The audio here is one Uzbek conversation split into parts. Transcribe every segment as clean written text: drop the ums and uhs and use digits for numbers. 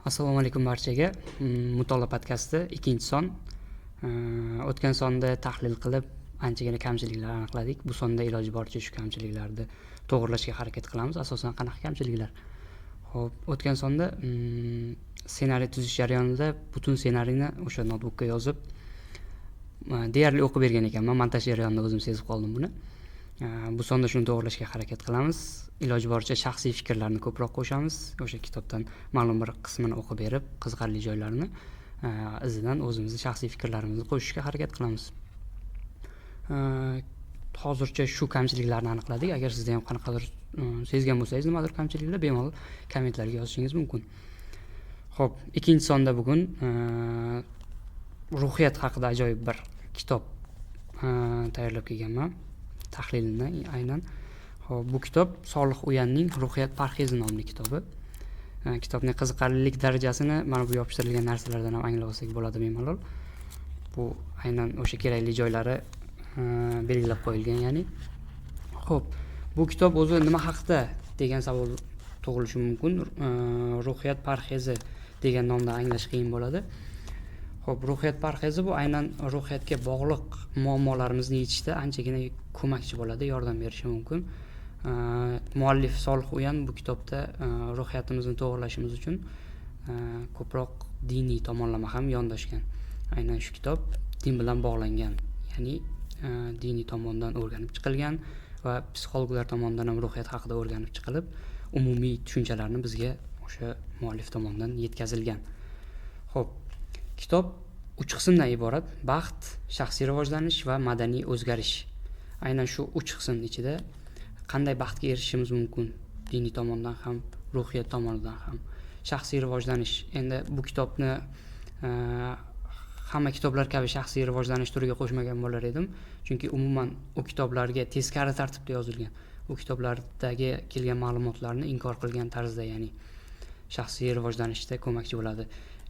Assalomu alaykum barchaga. Mutolaa podkasti 2-son. O'tgan sonda tahlil qilib, anchagina kamchiliklar aniqladik. Bu sonda iloji boricha shu kamchiliklarni to'g'rilashga harakat qilamiz. Asosan qanaqa kamchiliklar? Xo'p, o'tgan sonda ssenariy tuzish jarayonida butun ssenariyni o'sha notebookka yozib, deyarli o'qib bergan ekanman. Montaj jarayonida o'zim sezib qoldim buni. Bu sonda shuni to'g'rilashga harakat qilamiz. Iloji boricha shaxsiy fikrlarni ko'proq qo'shamiz. O'sha kitobdan ma'lum bir qismini o'qib berib, qiziqarli joylarini izidan o'zimizning shaxsiy fikrlarimizni qo'shishga harakat qilamiz. Hozircha shu kamchiliklarni aniqladik. Agar sizda ham qanaqadir sezgan bo'lsangiz, nimadir kamchiliklar bemalol kommentlarga yozishingiz mumkin. Xo'p, 2-sonda bugun ruhiyat haqida ajoyib bir kitob tayyorlab kelganman. Tahlilini aynan. Xo'p, bu kitob Solih Uyanning Ruhiyat parhezi nomli kitobi. Kitobning qiziqarlilik darajasini mana bu yopishtirilgan narsalardan ham anglab olsak bo'ladi bemalol. Bu aynan o'sha kerakli joylari belgilab qo'yilgan, ya'ni. Xo'p, bu kitob o'zi nima haqida degan savol tug'ilishi mumkin. Ruhiyat parhezi degan nomdan anglash qiyin bo'ladi. Xo'p, ruhiyat parhezi bu aynan ruhiyatga bog'liq muammolarimizni yechishda anchagina ko'makchi bo'ladi, yordam berishi mumkin. Muallif Solih Uyan bu kitobda ruhiyatimizni to'g'rilashimiz uchun ko'proq diniy tomonlama ham yondashgan. Aynan shu kitob din bilan bog'langan, ya'ni diniy tomondan o'rganib chiqilgan va psixologlar tomonidan ham ruhiyat haqida o'rganib chiqilib, umumiy tushunchalarni bizga o'sha muallif tomonidan yetkazilgan. Xo'p, kitob 3 qismdan iborat: baxt, shaxsiy rivojlanish va madaniy o'zgarish. Aynan shu 3 qism ichida qanday baxtga erishishimiz mumkin, diniy tomondan ham, ruhiyat tomonidan ham. Shaxsiy rivojlanish. Endi bu kitobni hamma kitoblar kabi shaxsiy rivojlanish turiga qo'shmagan bo'lar edim, chunki umuman u kitoblarga teskari tartibda yozilgan. U kitoblardagi kelgan ma'lumotlarni inkor qilgan tarzda, ya'ni shaxsiy rivojlanishda ko'makchi bo'ladi.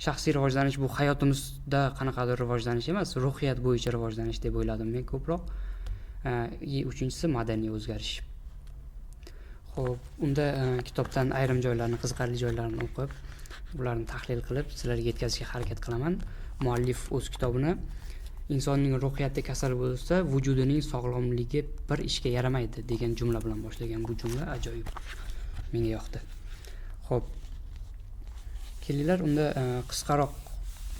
Shaxsiy rivojlanish bu hayotimizda qanaqadir rivojlanish emas, ruhiyat bo'yicha rivojlanish deb o'yladim men ko'proq. Uchinchisi madaniy o'zgarish. Xo'p, unda kitobdan ayrim joylarni, qiziqarli joylarini o'qib, ularni tahlil qilib, sizlarga yetkazishga harakat qilaman. Muallif o'z kitobini insonning ruhiyati kasal bo'lsa, vujudining sog'lomligi bir ishga yaramaydi degan jumla bilan boshlagan. Bu jumla ajoyib. Menga yoqdi. Xo'p, kelinglar unda qisqaroq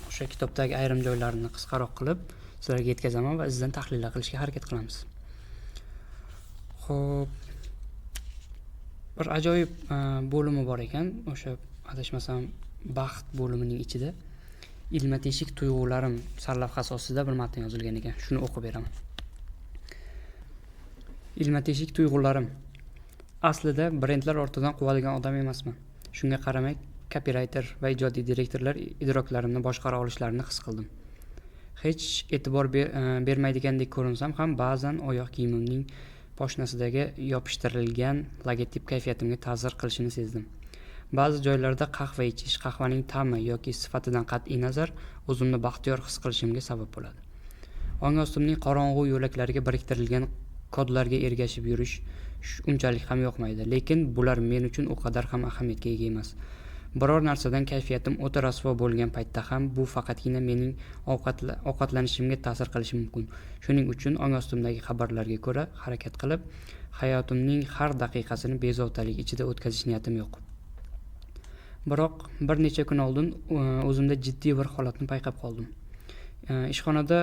o'sha kitobdagi ayrim joylarini qisqaroq qilib sizlarga yetkazaman va izdan tahlillar qilishga harakat qilamiz. Xo'p, bir ajoyib bo'limi bor ekan, o'sha adashmasam baxt bo'limining ichida ilma teshik tuyg'ularim sarlavhasi ostida bir matn yozilgan ekan. Shuni o'qib beraman. Ilma teshik tuyg'ularim. Aslida brendlar ortidan quvadigan odam emasman. Shunga qaramay, copywriter va ijodiy direktorlar idroklarimni boshqara olishlarini his qildim. Hech e'tibor bermaydigandek ko'rinsam ham ba'zan oyoq kiyimimning poshnasidagi yopishtirilgan logotip kayfiyatimga ta'sir qilishini sezdim. Ba'zi joylarda qahva ichish, qahvaning ta'mi yoki sifatidan qat'iy nazar o'zimni baxtiyor his qilishimga sabab bo'ladi. Ong-ostimning qorong'u yo'laklariga biriktirilgan kodlarga ergashib yurish unchalik ham yoqmaydi, lekin bular men uchun u qadar ham ahamiyatga ega emas. Biror narsadan kayfiyatim o'ta rasvo bo'lgan paytda ham bu faqatgina mening ovqatlanishimga ta'sir qilishi mumkin. Shuning uchun ong-ostimdagi xabarlarga ko'ra harakat qilib, hayotimning har daqiqasini bezovtalik ichida o'tkazish niyatim yo'q. Biroq bir necha kun oldin o'zimda jiddiy bir holatni payqab qoldim. Ishxonada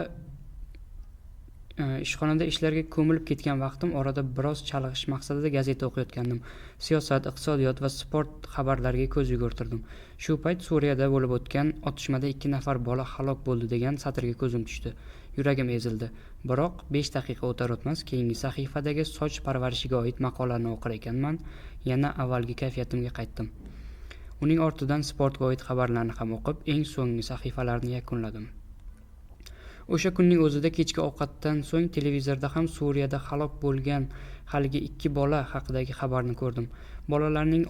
ishlarga ko'milib ketgan vaqtim orada biroz chalg'ish maqsadida gazeta o'qiyotgandim. Siyosat, iqtisodiyot va sport xabarlariga ko'z yugurtirdim. Shu payt Suriyada bo'lib o'tgan otishmada 2 nafar bola halok bo'ldi degan satrga ko'zim tushdi. Yuragim ezildi. Biroq 5 daqiqa o'tar o'tmas keyingi sahifadagi soch parvarishiga oid maqolani o'qir ekanman, yana avvalgi kayfiyatimga qaytdim. Uning ortidan sportga oid xabarlarni ham o'qib, eng so'nggi sahifalarni yakunladim. O'sha kunning o'zida kechki ovqatdan so'ng televizorda ham Suriyada halok bo'lgan haligi 2 bola haqidagi xabarni ko'rdim. Bolalarning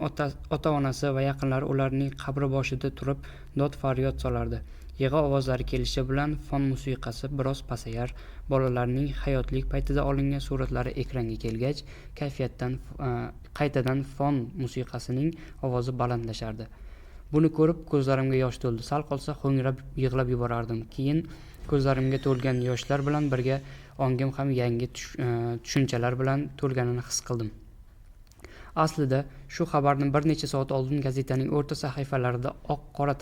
ota-onasi va yaqinlari ularning qabri boshida turib dod faryod solardi. Yig'i ovozlari kelishi bilan fon musiqasi biroz pasayar, bolalarning hayotlik paytida olingan suratlari ekranga kelgach, qaytadan fon musiqasining ovozi balandlashardi. Buni ko'rib ko'zlarimga yosh to'ldi. Sal qolsa ho'ngrab yig'lab yuborardim. Keyin ko'zlarimga to'lgan yoshlar bilan birga ongim ham yangi tushunchalar bilan to'lganini his qildim. Aslida shu xabarni bir necha soat oldin gazetaning o'rta sahifalarida oq-qora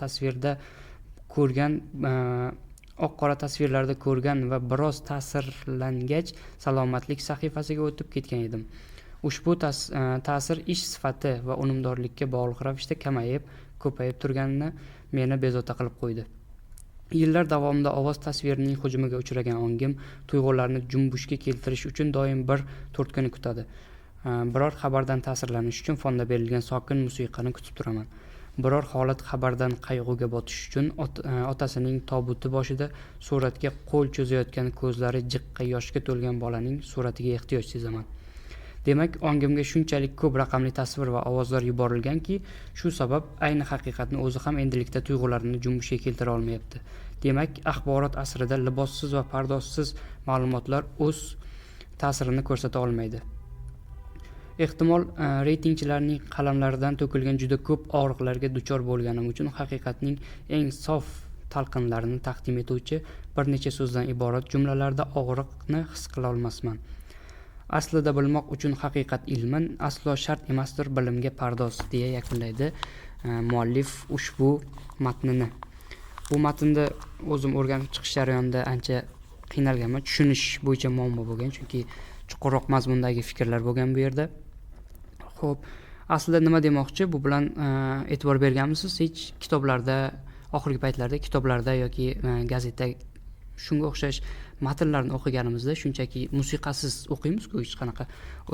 tasvirlarda ko'rgan va biroz ta'sirlangach salomatlik sahifasiga o'tib ketgan edim. Ushbu ta'sir ish sifati va unumdorlikka bog'liq ravishda ko'payib turganini meni bezovta qilib qo'ydi. Yillar davomida ovoz tasvirining hujumiga uchragan ongim tuyg'ularni jumbushga keltirish uchun doim bir turtkini kutadi. Biror xabardan ta'sirlanish uchun fonda berilgan sokin musiqani kutib turaman. Biror holat xabardan qayg'uga botish uchun otasining tobuti boshida suratga qo'l cho'zayotgan ko'zlari jiqqa yoshga to'lgan bolaning suratiga ehtiyoj sezaman. Demak, ongimga shunchalik ko'p raqamli tasvir va ovozlar yuborilganki, shu sabab ayni haqiqatni o'zi ham endilikda tuyg'ularni jumbushga keltira olmayapti. Demak, axborot asrida libossiz va pardozsiz ma'lumotlar o'z ta'sirini ko'rsata olmaydi. Ehtimol reytingchilarning qalamlaridan to'kilgan juda ko'p og'riqlarga duchor bo'lganim uchun haqiqatning eng sof talqinlarini taqdim etuvchi bir necha so'zdan iborat jumlalarda og'riqni his qila olmasman. Aslida bilmoq uchun haqiqat ilman, aslo shart emasdir bilimga pardoz, deya yakunlaydi muallif ushbu matnini. Bu matnda o'zim o'rganib chiqish jarayonida ancha qiynalganman. Tushunish bo'yicha muammo bo'lgan, chunki chuqurroq mazmundagi fikrlar bo'lgan bu yerda. Xo'p, aslida nima demoqchi? Bu bilan e'tibor berganmisiz? Hech kitoblarda, oxirgi paytlarda kitoblarda yoki gazeta shunga o'xshash matnlarni o'qiganimizda shunchaki musiqasiz o'qiymiz-ku hech qanaqa.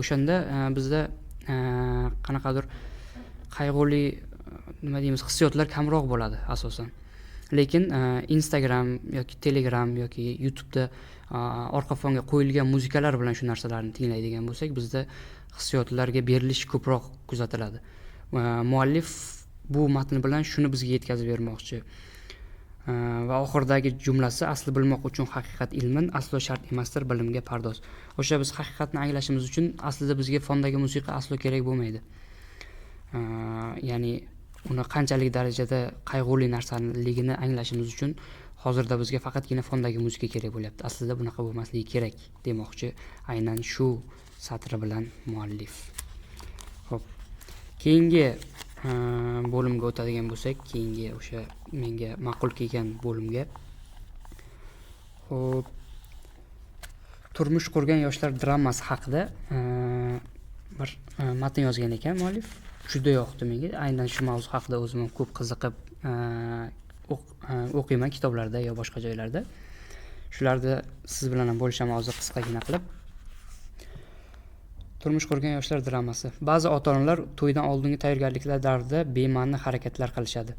O'shanda bizda qanaqadir qayg'uli hissiyotlar kamroq bo'ladi asosan. Lekin Instagram yoki Telegram yoki YouTube'da orqa fonga qo'yilgan muzikalar bilan shu narsalarni tinglaydigan bo'lsak, bizda hissiyotlarga berilish ko'proq kuzatiladi. Muallif bu matn bilan shuni bizga yetkazib bermoqchi. Va oxirdagi jumlasi asli bilmoq uchun haqiqat ilmin, aslo shart emasdir bilimga pardoz. O'sha biz haqiqatni anglashimiz uchun aslida bizga fondagi musiqa aslo kerak bo'lmaydi. Ya'ni uni qanchalik darajada qayg'uli narsaligini anglashimiz uchun hozirda bizga faqatgina fondagi musiqa kerak bo'lyapti. Aslida bunaqa bo'lmasligi kerak demoqchi aynan shu satri bilan muallif. Xo'p, keyingi bo'limga o'tadigan bo'lsak, keyingi o'sha menga ma'qul kelgan bo'limga. Xo'p, turmush qurgan yoshlar dramasi haqida bir matn yozgan ekan muallif. Juda yoqdi menga. Aynan shu mavzu haqida o'zim ham ko'p qiziqib o'qiyman kitoblarda yo boshqa joylarda. Shularda siz bilan ham bo'lishaman hozir qisqagina qilib. Turmush qurgan yoshlar dramasi. Ba'zi ota-onalar to'ydan oldingi tayyorgarliklar davrida bema'ni harakatlar qilishadi.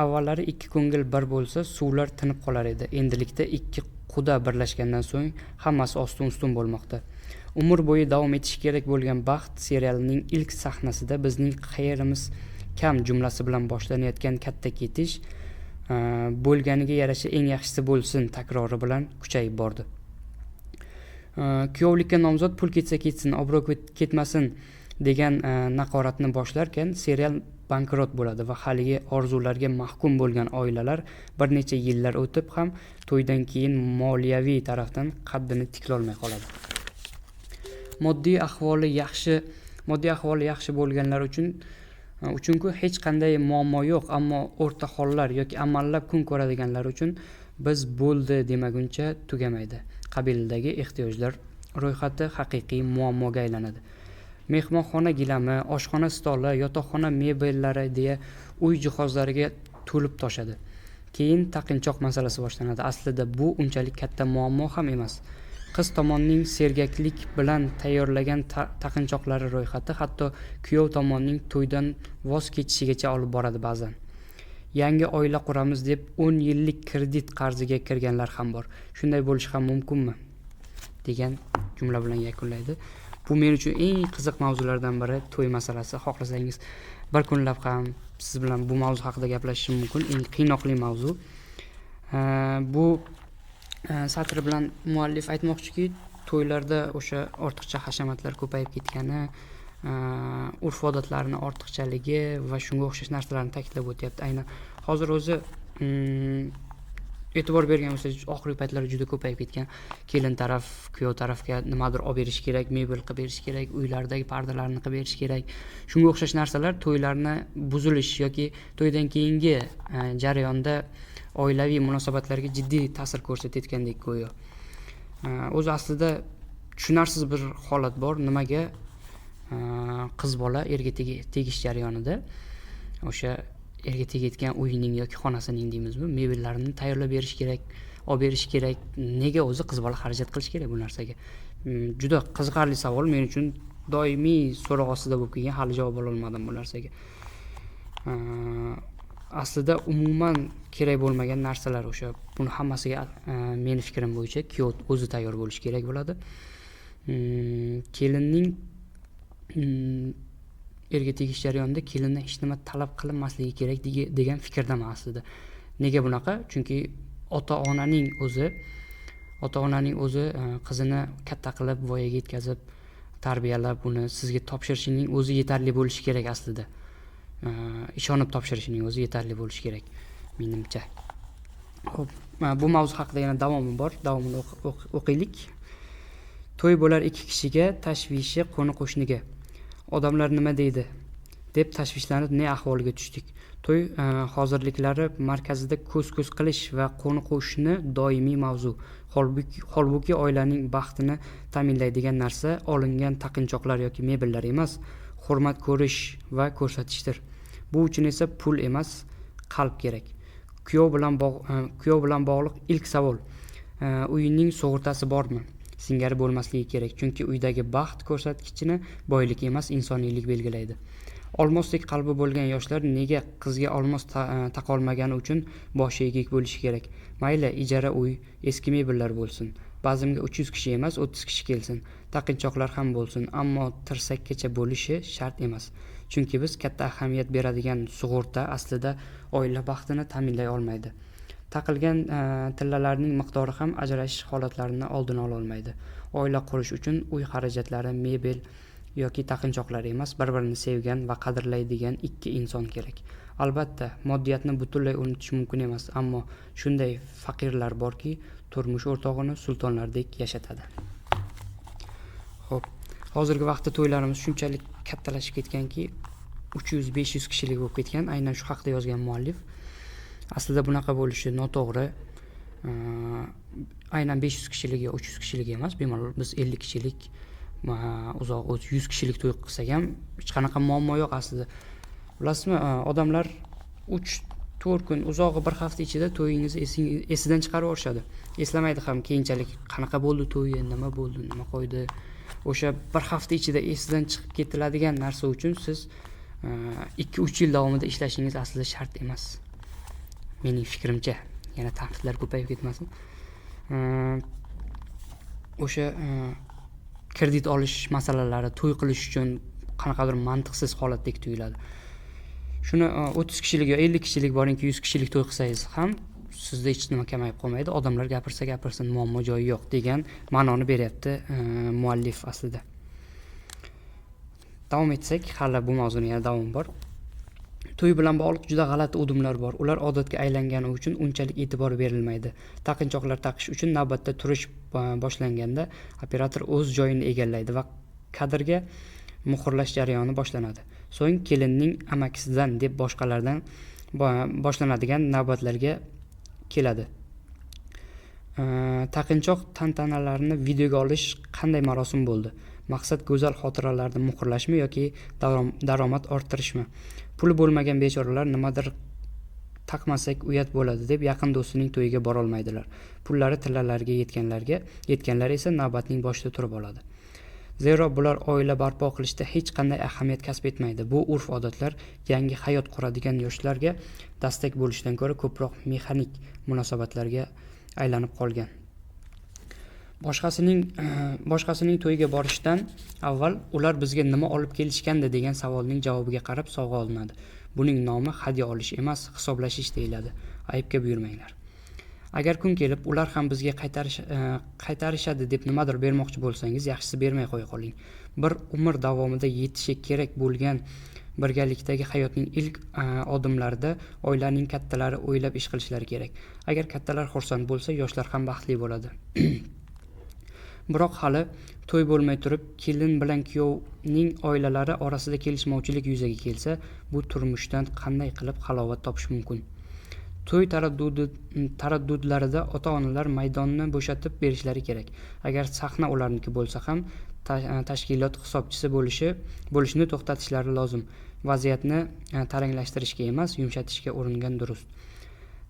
Avvallari ikki ko'ngil bir bo'lsa, suvlar tinib qolar edi. Endilikda ikki quda birlashgandan so'ng hammasi ostin-ustun bo'lmoqda. Umr bo'yi davom etishi kerak bo'lgan Baxt serialining ilk sahnasida bizning xayrimiz kam jumlasi bilan boshlanayotgan katta ketish bo'lganiga yarasha eng yaxshisi bo'lsin takrori bilan kuchayib bordi. Kuyovlikka nomzod pul ketsa ketsin, obro' ketmasin degan naqoratni boshlarkan serial bankrot bo'ladi va haligi orzularga mahkum bo'lgan oilalar bir necha yillar o'tib ham to'ydan keyin moliyaviy tarafdan qaddini tiklolmay qoladi. Moddiy ahvoli yaxshi bo'lganlar uchunku hech qanday muammo yo'q, ammo o'rta hollar yoki amallab kun ko'radiganlar uchun biz bo'ldi demaguncha tugamaydi. Qabildagi ehtiyojlar ro'yxati haqiqiy muammoga aylanadi. Mehmonxona gilami, oshxona stoli, yotoqxona mebellari deya uy jihozlariga to'lib toshadi. Keyin taqinchoq masalasi boshlanadi. Aslida bu unchalik katta muammo ham emas. Qiz tomonning sergaklik bilan tayyorlagan taqinchoqlari ro'yxati hatto kuyov tomonning to'ydan voz kechishigacha olib boradi ba'zan. Yangi oila quramiz deb 10 yillik kredit qarziga kirganlar ham bor. Shunday bo'lishi ham mumkinmi? degan jumla bilan yakunlaydi. Bu men uchun eng qiziq mavzulardan biri to'y masalasi. Xohlasangiz bir kunlab ham siz bilan bu mavzu haqida gaplashishim mumkin. Eng qiynoqli mavzu. Bu satr bilan muallif aytmoqchiki, to'ylarda o'sha ortiqcha hashamatlar ko'payib ketgani, urf odatlarini ortiqchaligi va shunga o'xshash narsalarni ta'kidlab o'tyapti. Aynan hozir o'zi e'tibor bergan bo'lsangiz, oxirgi paytlarda juda ko'payib ketgan. Kelin taraf kuyov tarafga nimadir olib berish kerak, mebel qilib berish kerak, uylardagi pardalarni qilib berish kerak. Shunga o'xshash narsalar to'ylarni buzilish yoki to'ydan keyingi jarayonda oilaviy munosabatlarga jiddiy ta'sir ko'rsatayotgandek go'yo. O'zi aslida tushunarsiz bir holat bor. Nimaga qiz bola erga tegish jarayonida o'sha erga tegayotgan uyining yoki xonasining deymizmi, mebellarini tayyorlab berish kerak, olib berish kerak. Nega o'zi qiz bola xarajat qilish kerak bu narsaga? Juda qiziqarli savol, men uchun doimiy so'roq ostida bo'lib kelgan, hali javob ola olmadim bu narsaga. Aslida umuman kerak bo'lmagan narsalar o'sha. Buni hammasiga meni fikrim bo'yicha kuyov o'zi tayyor bo'lish kerak bo'ladi. Kelinning erga tegish jarayonida kelindan hech nima talab qilinmasligi kerak degan fikrdaman aslida. Nega bunaqa? Chunki ota-onaning o'zi qizini katta qilib, voyaga yetkazib, tarbiyalab, uni sizga topshirishining o'zi yetarli bo'lishi kerak aslida. Ishonib topshirishining o'zi yetarli bo'lishi kerak menimcha. Xo'p, bu mavzu haqida yana davomi bor. Davomini o'qiylik. To'y bo'lar ikki kishiga, tashvishi qo'ni-qo'shniga. Odamlar nima deydi deb tashvishlanib ne ahvolga tushdik. To'y hozirliklari markazida ko'z-ko'z qilish va qo'ni-qo'shni doimiy mavzu. Holbuki oilaning baxtini ta'minlaydigan narsa olingan taqinchoqlar yoki mebellar emas, hurmat ko'rish va ko'rsatishdir. Bu uchun esa pul emas, qalb kerak. Kuyov bilan bog'liq ilk savol. Uyning sug'urtasi bormi? Singari bo'lmasligi kerak, chunki uydagi baxt ko'rsatkichini boylik emas, insoniylik belgilaydi. Olmosdek qalbi bo'lgan yoshlar nega qizga olmos taqolmagani uchun boshi egik bo'lishi kerak? Mayli, ijara uy, eski mebellar bo'lsin. Ba'zimga 300 kishi emas, 30 kishi kelsin. Taqinchoqlar ham bo'lsin, ammo tirsakkacha bo'lishi shart emas. Chunki biz katta ahamiyat beradigan sug'urta aslida oila baxtini ta'minlay olmaydi. Taqilgan tillalarning miqdori ham ajrashish holatlarini oldini ola olmaydi. Oila qurish uchun uy xarajatlari, mebel yoki taqinchoqlar emas, bir-birini sevgan va qadrlaydigan ikki inson kerak. Albatta, moddiyatni butunlay unutish mumkin emas, ammo shunday faqirlar borki, turmush o'rtog'ini sultonlardek yashatadi. Xo'p, hozirgi vaqtda to'ylarimiz shunchalik kattalashib ketganki, 300-500 kishilik bo'lib ketgan. Aynan shu haqda yozgan muallif. Aslida bunaqa bo'lishi noto'g'ri. Aynan 500 kishilik yo 300 kishilik emas, bemalol biz 50 kishilik, uzoq 100 kishilik to'y qilsak ham hech qanaqa muammo yo'q aslida. Bilasizmi, odamlar 3-4 kun, uzog'i bir hafta ichida to'yingizni esidan chiqarib yuborishadi. Eslamaydi ham keyinchalik qanaqa bo'ldi to'yi, nima bo'ldi, nima qo'ydi. O'sha bir hafta ichida esidan chiqib ketiladigan narsa uchun siz 2-3 yil davomida ishlashingiz aslida shart emas. Mening fikrimcha, yana tanqidlar ko'payib ketmasin. O'sha kredit olish masalalari to'y qilish uchun qanaqadir mantiqsiz holatdek tuyuladi. Shuni 30 kishilik yo 50 kishilik boringki 100 kishilik to'y qilsangiz ham sizda hech nima kamayib qolmaydi. Odamlar gapirsin, muammo joyi yo'q degan ma'noni beryapti muallif aslida. Davom etsak, hali bu mavzuning yana davomi bor. To'y bilan bog'liq juda g'alati udumlar bor. Ular odatga aylangani uchun unchalik e'tibor berilmaydi. Taqinchoqlar taqish uchun navbatda turish boshlanganda operator o'z joyini egallaydi va kadrga muhrlash jarayoni boshlanadi. So'ng kelinning amakisidan deb boshqalardan boshlanadigan navbatlarga keladi. Taqinchoq tantanalarini videoga olish qanday marosim bo'ldi? Maqsad go'zal xotiralarni muhrlashmi yoki daromad orttirishmi? Puli bo'lmagan bechoralar nimadir taqmasak uyat bo'ladi deb yaqin do'stining to'yiga bora olmaydilar. Pullari tillalariga yetganlar esa navbatning boshida turib oladi. Zero bular oila barpo qilishda hech qanday ahamiyat kasb etmaydi. Bu urf-odatlar yangi hayot quradigan yoshlarga dastak bo'lishdan ko'ra ko'proq mexanik munosabatlarga aylanib qolgan. Boshqasining to'yiga borishdan avval ular bizga nima olib kelishgandi degan savolning javobiga qarab sovg'a olinadi. Buning nomi hadya olish emas, hisoblashish deyiladi. Aybga buyurmanglar. Agar kun kelib ular ham bizga qaytarishadi deb nimadir bermoqchi bo'lsangiz, yaxshisi bermay qo'ya qoling. Bir umr davomida yetishi kerak bo'lgan birgalikdagi hayotning ilk odimlarida oilaning kattalari o'ylab ish qilishlari kerak. Agar kattalar xursand bo'lsa, yoshlar ham baxtli bo'ladi. Biroq hali to'y bo'lmay turib, kelin bilan kuyovning oilalari orasida kelishmovchilik yuzaga kelsa, bu turmushdan qanday qilib halovat topish mumkin? To'y taraddudlarida ota-onalar maydonni bo'shatib berishlari kerak. Agar sahna ularniki bo'lsa ham, tashkilot hisobchisi bo'lishni to'xtatishlari lozim. Vaziyatni taranglashtirishga emas, yumshatishga uringan durust.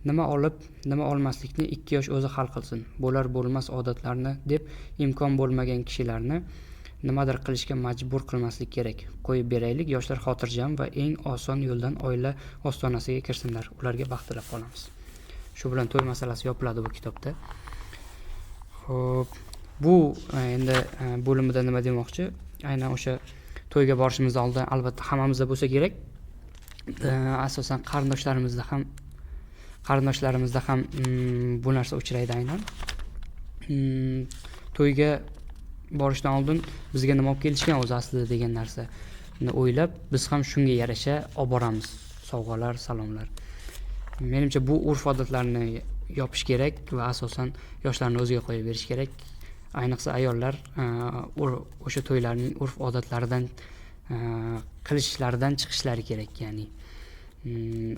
Nima olib, nima olmaslikni 2 yosh o'zi hal qilsin. Bo'lar bo'lmas odatlarni deb imkon bo'lmagan kishilarni nimadir qilishga majbur qilmaslik kerak. Qo'yib beraylik, yoshlar xotirjam va eng oson yo'ldan oila ostonasiga kirsinlar. Ularga baxt tilab qolamiz. Shu bilan to'y masalasi yopiladi bu kitobda. Xo'p, bu endi bo'limida nima demoqchi? Aynan o'sha to'yga borishimizdan oldin albatta hammamizda bo'lsa kerak. Asosan qarindoshlarimizda ham bu narsa uchraydi aynan. To'yga borishdan oldin bizga nima olib kelishgan o'zi aslida degan narsani o'ylab, biz ham shunga yarasha olib boramiz. Sovg'alar, salomlar. Menimcha bu urf-odatlarni yopish kerak va asosan yoshlarni o'ziga qo'yib berish kerak. Ayniqsa ayollar o'sha to'ylarning urf-odatlaridan qilishlaridan chiqishlari kerak, ya'ni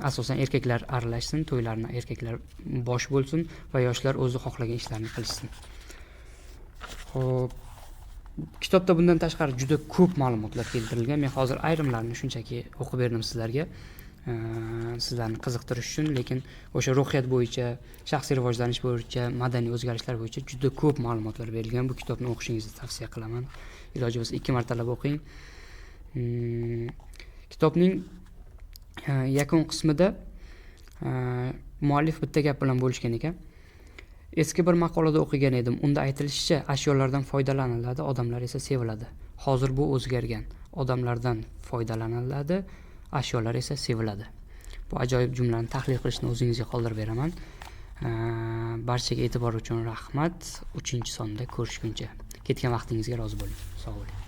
asosan erkaklar aralashsin, to'ylarni erkaklar bosh bo'lsin va yoshlar o'zi xohlagan ishlarni qilishsin. Xo'p, kitobda bundan tashqari juda ko'p ma'lumotlar keltirilgan. Men hozir ayrimlarini shunchaki o'qib berdim sizlarga, sizlarni qiziqtirish uchun, lekin o'sha ruhiyat bo'yicha, shaxsiy rivojlanish bo'yicha, madaniy o'zgarishlar bo'yicha juda ko'p ma'lumotlar berilgan. Bu kitobni o'qishingizni tavsiya qilaman. Iloji bo'lsa 2 martalab o'qing. Kitobning yakun qismida muallif bitta gap bilan bo'lishgan ekan. Eski bir maqolada o'qigan edim. Unda aytilishicha, ashyolardan foydalaniladi, odamlar esa seviladi. Hozir bu o'zgargan. Odamlardan foydalaniladi, ashyolar esa seviladi. Bu ajoyib jumlani tahlil qilishni o'zingizga qoldirib beraman. Barchaga e'tibor uchun rahmat. 3-sonda ko'rishguncha. Ketgan vaqtingizga rozi bo'ling. Sog' bo'ling.